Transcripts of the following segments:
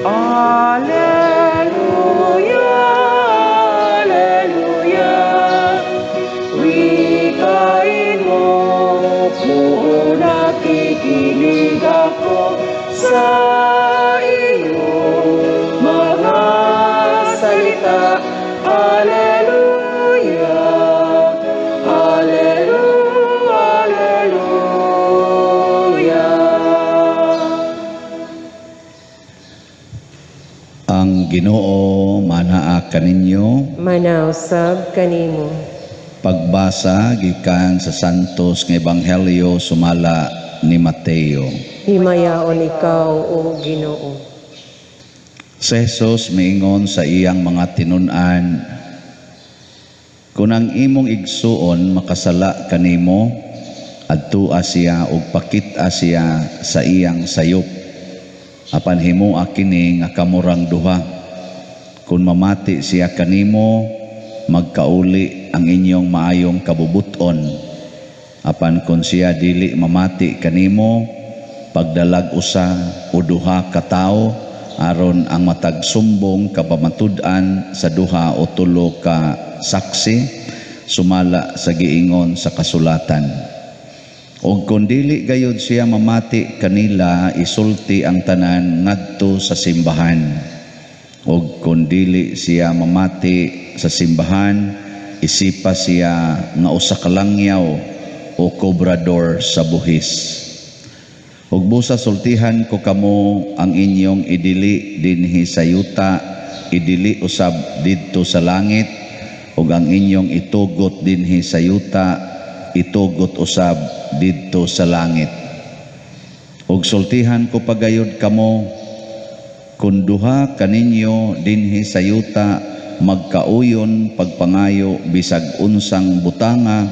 Alleluia, Alleluia. Wikain mo, puo nakikinig ako sa iyong mga salita. Alleluia, Alleluia, Alleluia. Ang Ginoo manaa kaninyo. Manausab kanimo. Pagbasa gikan sa Santos nga Ebanghelyo sumala ni Mateo. Himayaon ikaw, O Ginoo. Si Jesus miingon sa iyang mga tinun-an, kung ang imong igsuon makasala kanimo, adtua siya ug pakit-a siya sa iyang sayop. Apan himoa kini nga kamurang duha. Kung mamati siya kanimo, magkauli ang inyong maayong kabubuton. Apan kung siya dili mamati kanimo, pagdalag usa o duha ka tawo aron ang matag sumbong kapamatud-an sa duha o tulo ka saksi sumala sa giingon sa kasulatan. O kung dili gayud siya mamati kanila, isulti ang tanan ngadto sa simbahan. O kung dili siya mamati sa simbahan, isipa siya nga usa ka langyaw o kobrador sa buhis. Ug busa sultihan ko kamo ang inyong idili dinhi sa yuta, idili usab didto sa langit, ug ang inyong itugot dinhi sa yuta, itugot usab didto sa langit. Ug sultihan ko pagayod kamo, kun duha kaninyo dinhi sa yuta magkauyon pagpangayo bisag unsang butanga,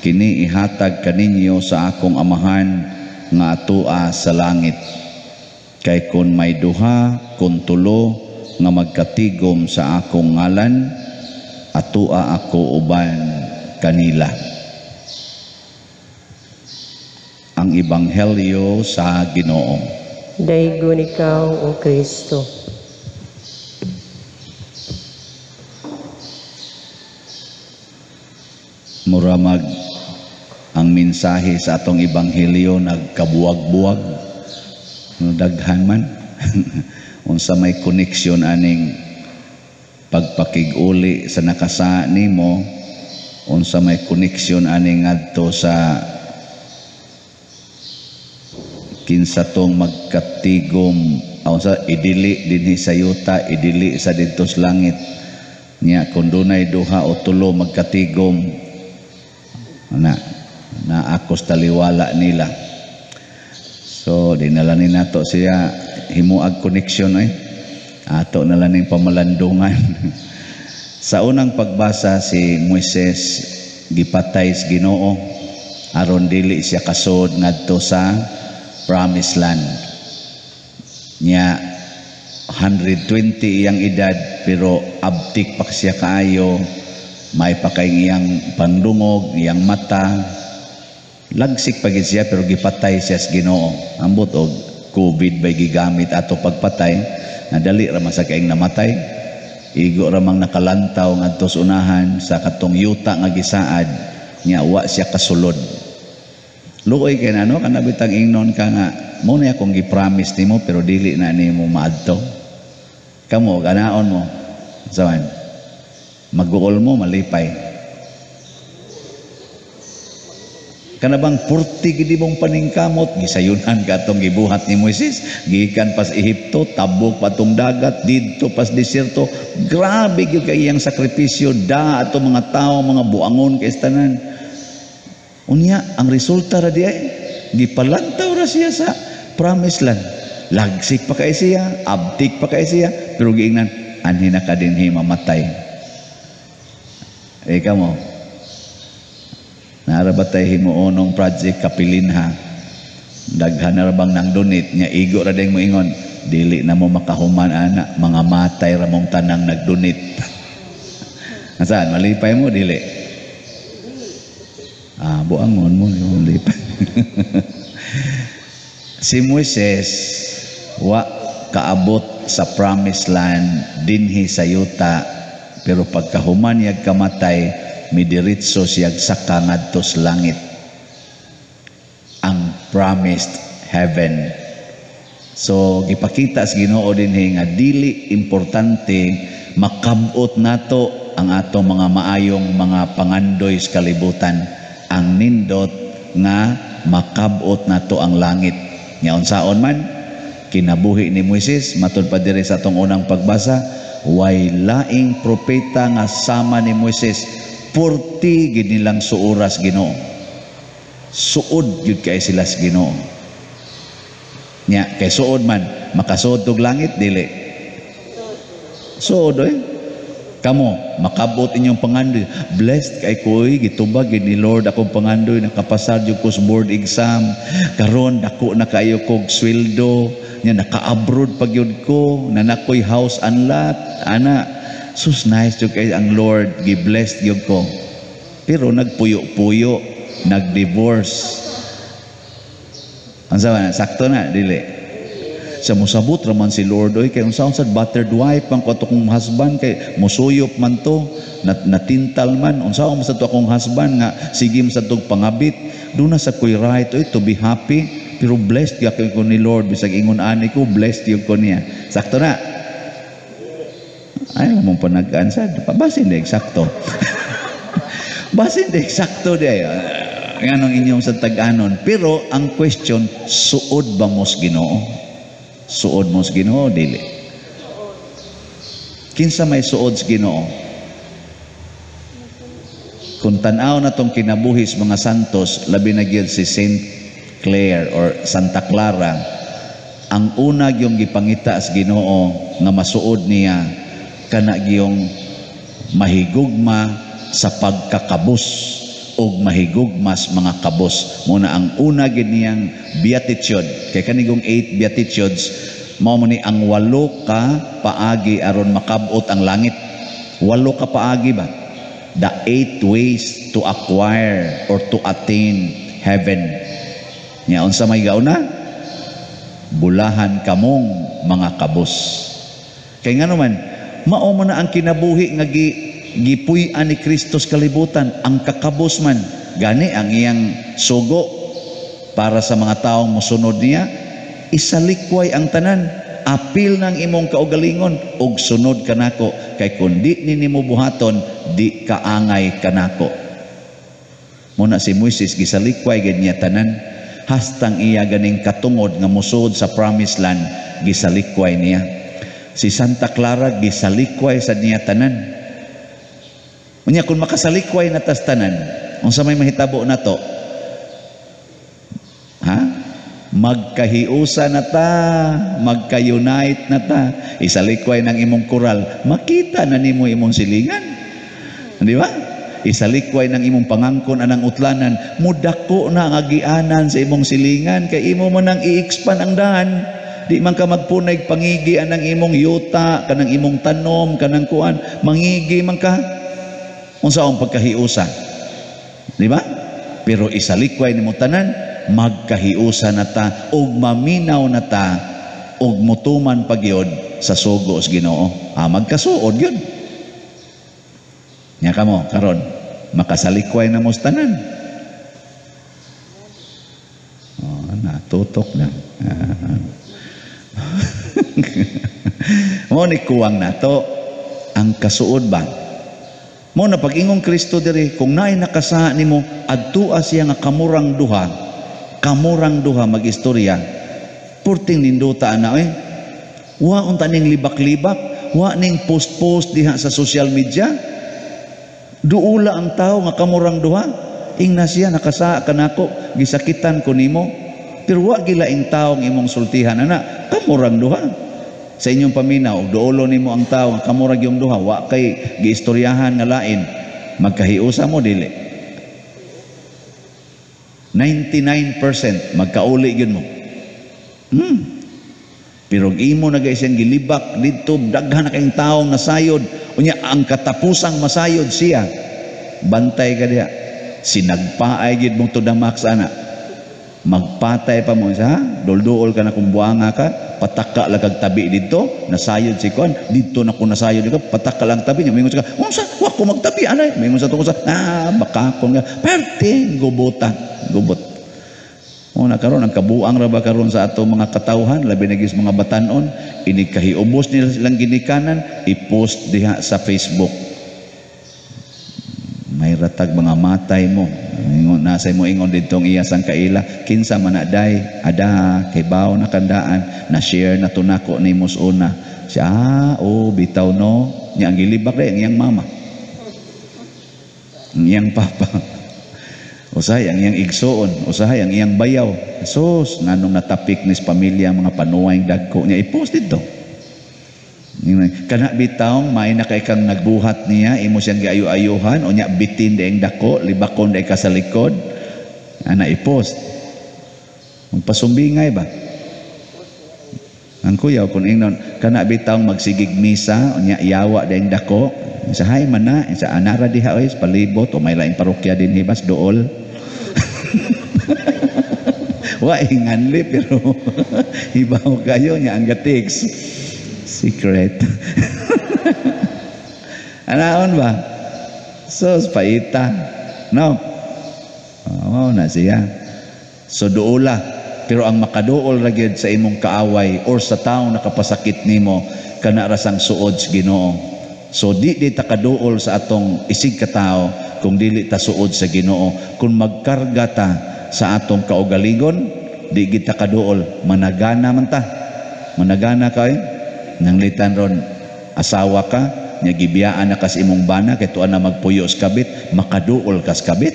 kini ihatag kaninyo sa akong amahan nga atua sa langit. Kay kun may duha kun tulo nga magkatigom sa akong ngalan, atua ako uban kanila. Ang Ebanghelyo sa Ginoo. Daygon ikaw, O Kristo. Muramag ang mensahe sa atong Ebanghelyo nagkabuwag-buwag, daghan man. Unsa may koneksyon aning pagpakig-uli sa nakasa nimo, unsa may koneksyon aning ngadto sa kinsa tong magkatigom, unsa idili dinhi sa yuta, idili sa didto sa langit. Nya kun dunay duha o tulo magkatigom, na akos taliwala nila. So dinala ni nato siya himuag koneksyon ato na lang ning pamalandungan. Sa unang pagbasa si Moises gipatay sa Ginoo aron dili siya kasud ngadto sa Promised Land. Nya 120 iyang edad pero abtik pa siya kaayo, may pakay iyang pandungog, iyang mata, lagsik pagid siya pero gipatay siya sa Ginoo. Ambot og COVID bay gigamit ato pagpatay, nadali ra man sa kaing namatay, igo ra mang nakalantaw ngadto sa unahan sa katong yuta nga gisaad, nya wa siya kasulod. Luoy kay nano kana bitang ingnon ka nga mo na akong gi-promise nimo pero dili na nimo maadto. Kamo ganaon mo sawan mag-uol mo malipay. Kana bang 40 gid mong paningkamot gisayunan ka atong gibuhat ni Moises, gikan pas Ehipto, tabok patong dagat didto pas desierto. Grabe gyud kay iyang sakripisyo da ato mga tao, mga buangon kay tanan. Unya ang resulta ra diay gipalantaw ra siya sa Promised Land. Lagsik pa kay siya, abtik pa kay siya, pero giingnan anhi na ka dinhi mamatay. Ikaw mo narabatay himuonong project kapilinha, daghan na bang nang donate nya igo ra ding moingon dili na mo makahuman ana, mga matay ra mong tanang nagdonate. Nasaan malipay mo dili? Buangon mo yung lipay. Si Moises wa kaabot sa promised land dinhi sa yuta, pero pagkahuman yag kamatay midiritso siyag saka ngadto sa langit, ang promised heaven. So gipakita sa Ginoo dinhi nga dili importante makabot nato ang atong mga maayong mga pangandoy sa kalibutan. Ang nindot nga makabot nato ang langit. Nya unsaon man kinabuhi ni Moises, matud pa diri sa atong unang pagbasa, way laing propeta nga sama ni Moises, 40 gid nilang suoras Ginoo. Suod gyud kay sila sa Ginoo. Nya kay suod man makasuod og langit dili. Suod kamo makabot inyong pangandoy. Blessed kay koy gitubag ni Lord akong pangandoy, nakapasad jud ko sa board exam, karon dako na kayo kog sweldo, nya naka-abroad pag yun ko, nanakoy house and lot, ana sus nice jud kay ang Lord, gi-blessed yun ko. Pero nagpuyo-puyo, nag-divorce. Ang sabi na, sakto na, dili. Sa musabot raman si Lord, oy, kay unsaon sad battered wife ang ko akong husband, kay musuyop man to, natintal man, unsaon sa to akong husband nga, sige sa tog pangabit, doon na sa ko'y right, oy, to be happy, pero blessed ka ko ni Lord, bisag ingon ani ko, blessed yung ko niya. Sakto na. Ay, mong panag-ansad. Basin di eksakto. Basin di eksakto di ay. Anong inyong sa tag-anon. Pero ang question, suod ba mos Ginoo? Suod mos Ginoo, dili. Kinsa may suod sa Ginoo? Kung tanaw na tong kinabuhis mga santos, labi na gyud si Saint Clare or Santa Clara, ang una yung gipangita sa Ginoo nga masuod niya kana gyung mahigugma sa pagkakabus o mahigugmas mga kabus. Muna ang una gid niyang beatitude, kay kanigong 8 beatitudes, mao ni ang 8 ka paagi aron makabot ang langit. 8 ka paagi ba? The 8 ways to acquire or to attain heaven. Nya unsa may gauna? Bulahan kamong mga kabus. Kay ngano man, mao man na ang kinabuhi nga gipuy-an ni Kristo sa kalibutan, ang kakabus man gani ang iyang sugo para sa mga taong mosunod niya, isalikway ang tanan, apil ng imong kaugalingon ug sunod kanako, kay kundi nimo buhaton di kaangay kanako. Muna si Moises gisalikway gid niya tanan, hastang iya ganing katungod nga musud sa promised land, gisalikway niya. Si Santa Clara gisalikway sa niya tanan. Unya kung makasalikway na tas tanan, unsa may mahitabo na to? Ha? Magkahiusa na ta, magka-unite na ta. Isalikway ng imong koral, makita na nimo imong silingan. Di ba? Isalikway ng imong pangangkon anang utlanan, mudako na ang agianan sa imong silingan, kay imo man nang i-expand ang dahan. Di man ka magpunay pangigi anang imong yuta, kanang imong tanom, kanang kuan, mangigi man ka. Unsaon pagkahiusa, di ba? Pero isalikway nimo tanan, magkahiusa na ta ug maminaw na ta ug mutuman pagyod sa sugo sa Ginoo. Magkasuod yun. Nya kamo karon makasalikway na mo sa tanan. Natutok na. Mo ni kuwang nato ang kasuod ba? Mo na pag-ingong Kristo diri, kung naay nakasaha nimo adtua siya nga kamurang duha magistorya, purting ninduta ana wa unta ning libak-libak, wa ning post-post diha sa social media. Duula ang tao nga kamurang duha, ingna siya nakasaha kanako, gisakitan ko nimo, pero wa gilaing taong imong sultihan ana, kamurang duha. Sa inyong paminaw, duolo nimo ang tao nga kamurag yung duha, wa kay giistoryahan nga lain, magkahiusa mo dili. 99% magkauli gyud mo. Pero imo na guys yang gilibak dito, daghan na kayong taong nasayod, unya ang katapusang masayod siya, bantay ka diha, sinagpaay gyud mong tudamak sana, magpatay pa mo sa dol-duol ka na kung buanga ka, pataka lang kag tabi dito, nasayod si kon, dito na ko nasayod ka, pataka lang tabi niya, mingon sa ka, unsa, wa ko magtabi anay, mingon sa tungkol sa, bakakon nga, perte, gubutan, gubot. Una karon ang kabuang ra ba karon sa ato mga katawhan, labi na gis mga batanon, ini kahiubos nila silang ginikanan, i-post diha sa Facebook. May ratag mga matay mo, nasa mo ingon dito ang iyasang kaila, kinsa man aday ada kay bawo na kandaan na share na tunako ni musuna siya bitaw no nya ang gilibak day ang iyang mama, ang iyang papa, usahay ang iyang igsoon, usahay ang iyang bayaw. Sus nganong natapik nis pamilya mga panuwayng dagko niya i-post dito. Kana bitawng may na kay kang nagbuhat niya, imo siyang giayo-ayuhan o nya bitin daing dako, libakon day ka sa likod, ana i-post. Magpasumbingay ba? Ang kuyaw kung ingnon, kana bitawng magsigig misa o nya yawa daing dako, sahay man na, sa anara diha oy palibot o may laing parokya din hibas dool. Wa inganli pero hibaw kayo nya ang gatiks. Secret. Anaon ba? Sos paita. No. Na siya. So duola. Pero ang makaduol ra gyud sa imong kaaway or sa taong nakapasakit nimo kana rasang suod sa Ginoo. So di ta kaduol sa atong isig ka tao kung dili ta suod sa Ginoo. Kung magkarga ta sa atong kaugalingon, di kita kaduol, managana man ta. Managana kay nang litan ron asawa ka nya gibiyaan na kas imong bana kay tuan na magpuyo sa kabit, makaduol kas kabit,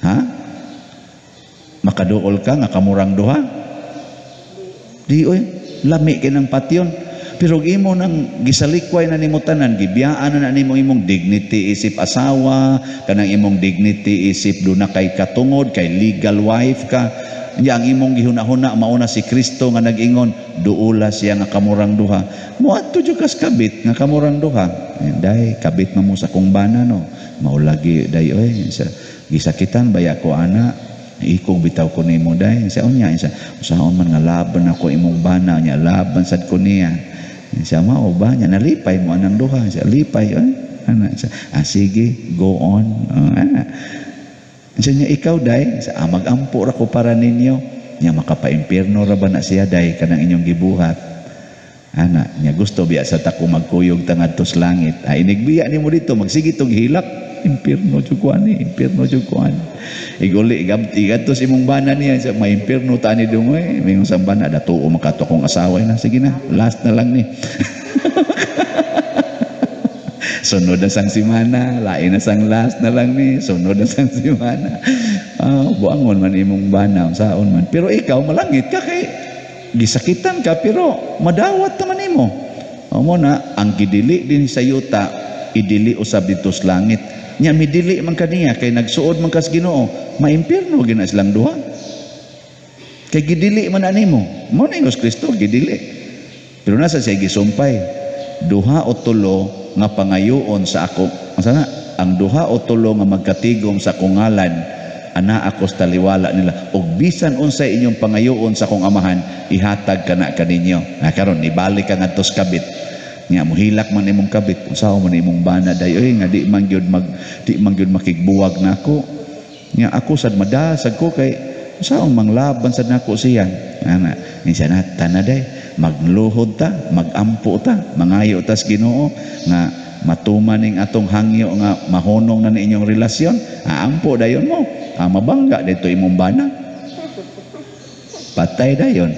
ha? Makaduol ka nga kamurang duha, di oy lami kay ng patyon. Pero imo nang gisalikway na nimo tanan, gibiyaan na nimo imong dignity isip asawa, kanang imong dignity isip duna kay katungod, kay legal wife ka. Nya ang imong gihuna-huna mauna si Kristo nga nag-ingon duula siya nga kamurang duha. Moadto jud kas kabit nga kamurang duha. Day kabit mo sa kong bana no. Maulagi day oy sa gisakitan baya ko ana. Ikog bitaw ko nimo day. Sa unya sa usaon man nga laban ako imong bana nya laban sad ko niya. Sa mao ba nya nalipay mo anang duha. Sa lipay ana sa sige go on. Sa niya ikaw day, sa mag-ampo ra ko para ninyo, niya makapaimpierno ra ba na siya day kanang inyong gibuhat. Ana, niya gusto biya sa tako magkuyog tangad tos langit. Inigbiya nimo dito, magsige tog hilak, impierno jud ko ani, impierno jud ko ani. Iguli igabti gadtos imong bana niya sa may impierno ta ni dungoy, mingon sa bana dato o makato kong asawa na, sige na, last na lang ni. Sunod na sang simana, lain na sang last na lang ni, sunod na sang simana. Buangon man imong bana, saon man. Pero ikaw malangit ka kay gisakitan ka pero madawat naman imo. Mo na ang gidili din sa yuta, idili usab dito sa langit. Nya midili man kaniya kay nagsuod man kas Ginoo, maimpierno gina silang duha. Kay gidili man animo. Mo na Ingos Kristo gidili. Pero nasa siya gisumpay, duha o tulo nga pangayoon sa ako, sana ang duha o tulo nga magkatigom sa kungalan, ana ako sa taliwala nila, og bisan unsay inyong pangayoon sa kong amahan, ihatag kana kaninyo. Karon ibalik ka ngadto sa kabit, nya mohilak man imong kabit, unsaon man imong bana day oy nga di man gyud makigbuwag nako, nya ako sad madasag ko kay unsaon manglaban sad nako siya. Ana ni sana tanaday magluhod ta, magampo ta, mangayo ta sa Ginoo nga matumaning atong hangyo nga mahunong na niinyong relasyon. Ampo dayon mo, mabangga dito imong bana, patay dayon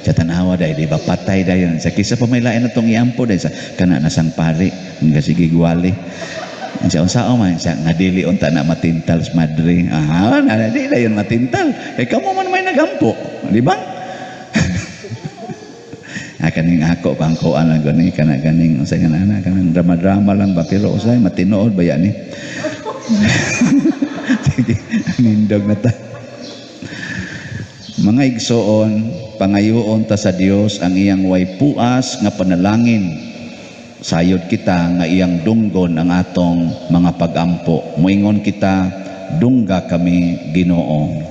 sa tanawa day, di ba patay dayon sa kisa pa may lain atong iampo day sa kana nasang pari nga sige gwali sa unsao man sa nga dili unta na matintal sa madre. Na di dayon matintal kay kamo man may nagampo, di ba? Kaning ako pangkuan lang gani kana ganing unsay nga ana kanang drama-drama lang ba pero usay matinood ba yan ni. Sige, nindog na ta. Mga igsoon, pangayoon ta sa Dios ang iyang way puas nga panalangin. Sayod kita nga iyang dunggon ang atong mga pagampo. Moingon kita, dungga kami Ginoo.